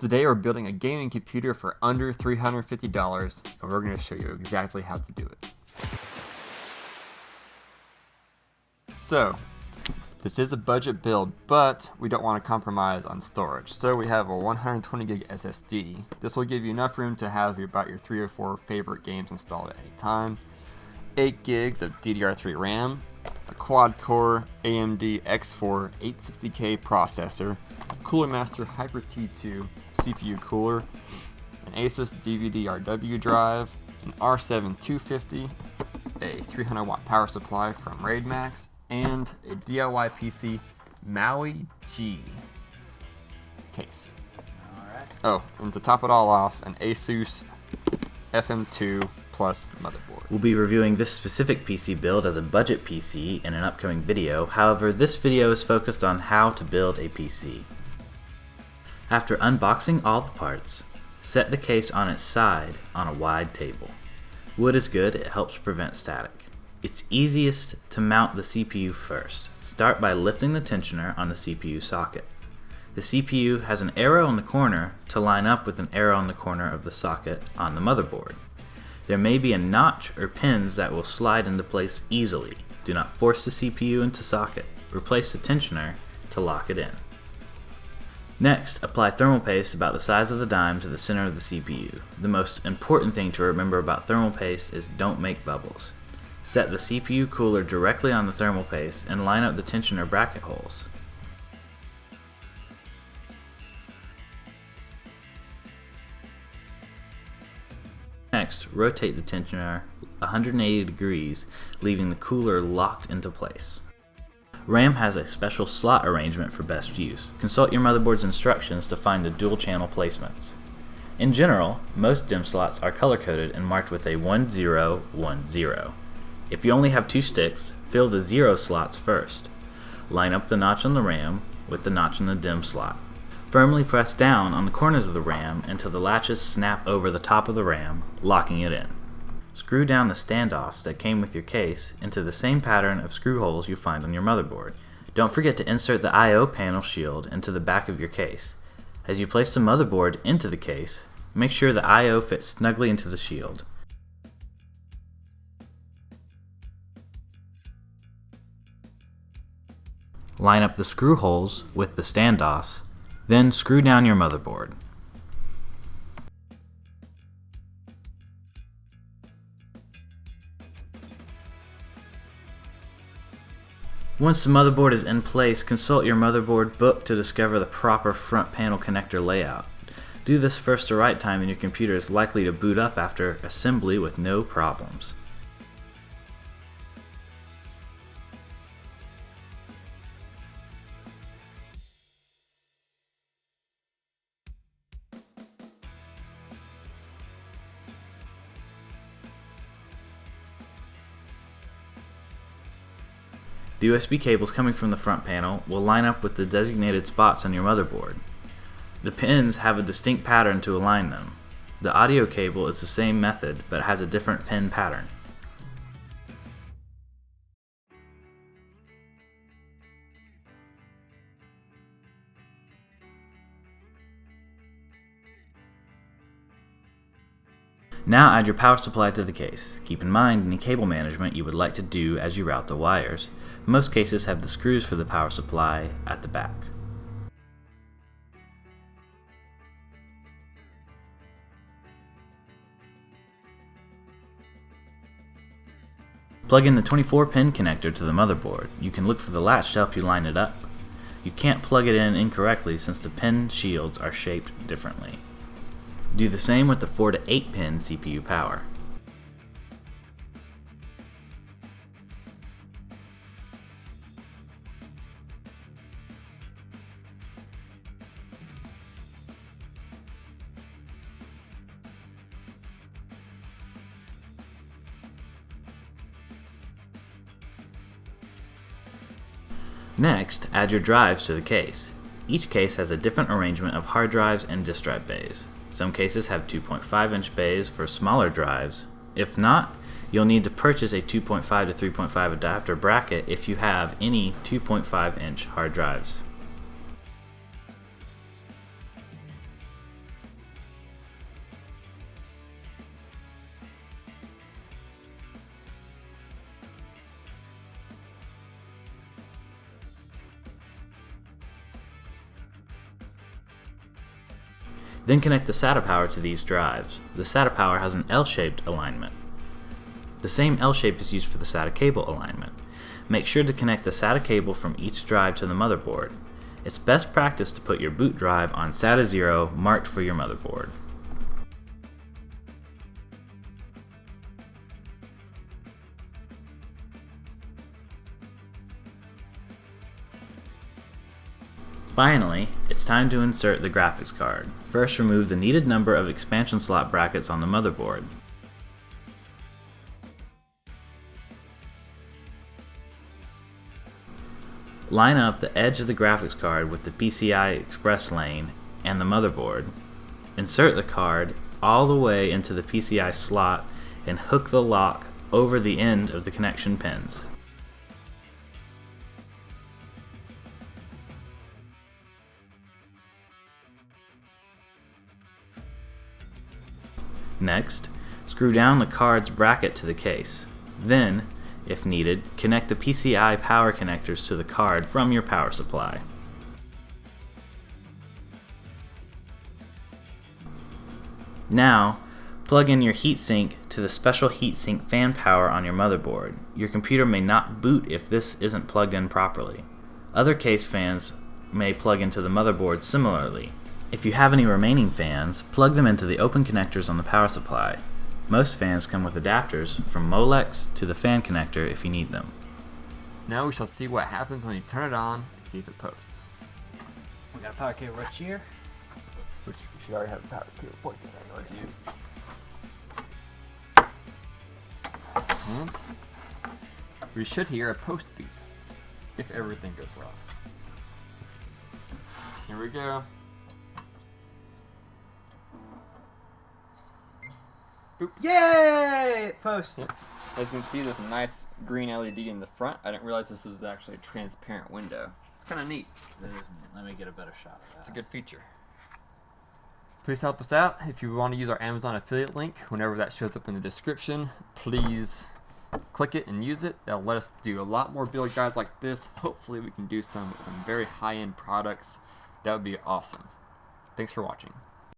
Today we're building a gaming computer for under $350, and we're going to show you exactly how to do it. So, this is a budget build, but we don't want to compromise on storage. So we have a 120 gig SSD. This will give you enough room to have about your 3 or 4 favorite games installed at any time. 8 gigs of DDR3 RAM, a quad-core AMD X4 860K processor, a Cooler Master Hyper T2 CPU cooler, an Asus DVD-RW drive, an R7 250, a 300 watt power supply from RaidMax, and a DIY PC Maui G case. Alright. Oh, and to top it all off, an Asus FM2 Plus motherboard. We'll be reviewing this specific PC build as a budget PC in an upcoming video. However, this video is focused on how to build a PC. After unboxing all the parts, set the case on its side on a wide table. Wood is good, it helps prevent static. It's easiest to mount the CPU first. Start by lifting the tensioner on the CPU socket. The CPU has an arrow in the corner to line up with an arrow in the corner of the socket on the motherboard. There may be a notch or pins that will slide into place easily. Do not force the CPU into socket. Replace the tensioner to lock it in. Next, apply thermal paste about the size of the dime to the center of the CPU. The most important thing to remember about thermal paste is don't make bubbles. Set the CPU cooler directly on the thermal paste and line up the tensioner bracket holes. Next, rotate the tensioner 180 degrees, leaving the cooler locked into place. RAM has a special slot arrangement for best use. Consult your motherboard's instructions to find the dual channel placements. In general, most DIMM slots are color-coded and marked with a 1010. If you only have 2 sticks, fill the 0 slots first. Line up the notch on the RAM with the notch on the DIMM slot. Firmly press down on the corners of the RAM until the latches snap over the top of the RAM, locking it in. Screw down the standoffs that came with your case into the same pattern of screw holes you find on your motherboard. Don't forget to insert the I/O panel shield into the back of your case. As you place the motherboard into the case, make sure the I/O fits snugly into the shield. Line up the screw holes with the standoffs, then screw down your motherboard. Once the motherboard is in place, consult your motherboard book to discover the proper front panel connector layout. Do this first the right time and your computer is likely to boot up after assembly with no problems. The USB cables coming from the front panel will line up with the designated spots on your motherboard. The pins have a distinct pattern to align them. The audio cable is the same method but has a different pin pattern. Now add your power supply to the case. Keep in mind any cable management you would like to do as you route the wires. Most cases have the screws for the power supply at the back. Plug in the 24-pin connector to the motherboard. You can look for the latch to help you line it up. You can't plug it in incorrectly since the pin shields are shaped differently. Do the same with the 4 to 8 pin CPU power. Next, add your drives to the case. Each case has a different arrangement of hard drives and disk drive bays. Some cases have 2.5-inch bays for smaller drives. If not, you'll need to purchase a 2.5 to 3.5 adapter bracket if you have any 2.5-inch hard drives. Then connect the SATA power to these drives. The SATA power has an L-shaped alignment. The same L shape is used for the SATA cable alignment. Make sure to connect the SATA cable from each drive to the motherboard. It's best practice to put your boot drive on SATA 0 marked for your motherboard. Finally, it's time to insert the graphics card. First, remove the needed number of expansion slot brackets on the motherboard. Line up the edge of the graphics card with the PCI Express lane and the motherboard. Insert the card all the way into the PCI slot and hook the lock over the end of the connection pins. Next, screw down the card's bracket to the case. Then, if needed, connect the PCI power connectors to the card from your power supply. Now, plug in your heatsink to the special heatsink fan power on your motherboard. Your computer may not boot if this isn't plugged in properly. Other case fans may plug into the motherboard similarly. If you have any remaining fans, plug them into the open connectors on the power supply. Most fans come with adapters from Molex to the fan connector if you need them. Now we shall see what happens when you turn it on and see if it posts. We got a power cable right here. Which we should already have a power cable pointing at you. And we should hear a post beep if everything goes well. Here we go. Boop. Yay! It posted. Yep. As you can see, there's a nice green LED in the front. I didn't realize this was actually a transparent window. It's kind of neat. It is. Let me get a better shot of that. It's a good feature. Please help us out. If you want to use our Amazon affiliate link, whenever that shows up in the description, please click it and use it. That'll let us do a lot more build guides like this. Hopefully we can do some with some very high-end products. That would be awesome. Thanks for watching.